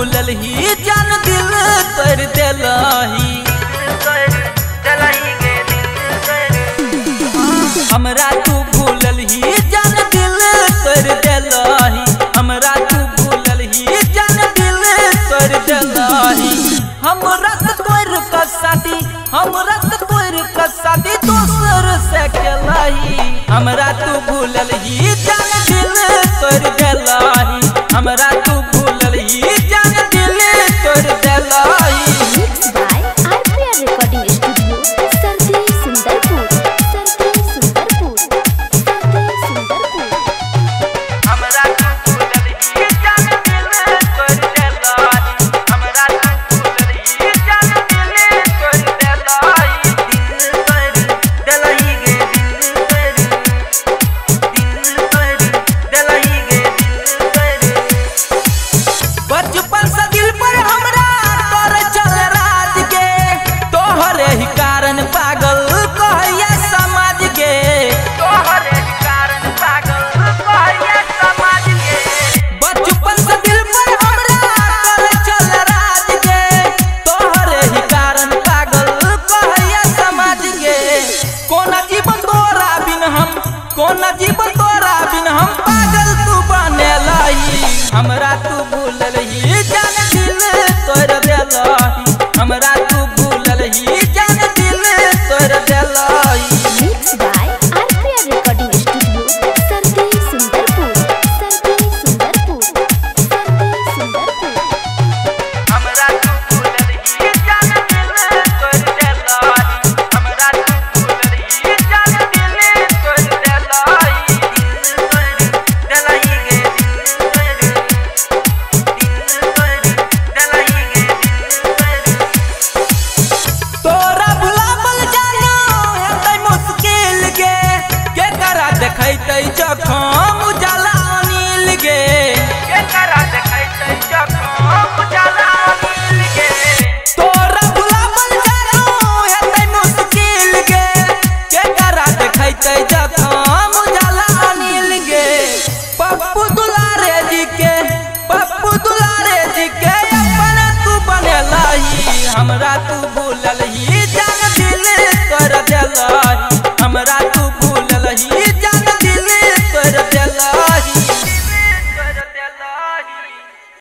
भूलल ही जान दिल तोड़ देलही। हमरा तू भूलल ही जान दिल तोड़ देलही। हमरा तू भूलल ही जान दिल तोड़ देलही। हमरा से तोर का शादी, हमरा से तोर का शादी दोसर से केलही। हमरा तू भूलल ही जान दिल तोड़ देलही। हमरा तू भूलल ही जान दिल तोड़ देलही। बचपन से दिल पर हमरा तोर चल राज के, तोहरे ही कारण पागल कहैया समाज के। तोहरे ही कारण पागल कहैया समाज के। बचपन से दिल पर हमरा तोर चल राज के, तोहरे ही कारण पागल कहैया समाज के। कोना जीवन तोरा बिन हम, कोना जीवन तोरा बिन हम पागल तू बनेलही। हमरा तू भूलल ही जान दिल तोड़ देलही। हमरा तू भूलल ही जान दिल तोड़ देलही। हमरा तू भूलल ही जान दिल तोड़ देलही। हमरा तू भूलल ही जान दिल तोड़ देलही। तोरा भुलावल जाना हेतै मुश्किल गे, केकरा देखैतै जखम उजाला अनिल गे। केकरा देखैतै जखम उजाला अनिल गे। तोरा भुलावल जाना हेतै मुश्किल गे, केकरा देखैतै जखम उजाला अनिल गे। पप्पू दुलारे जी के, पप्पू दुलारे जी के अपन तू बनेलही। हमरा तू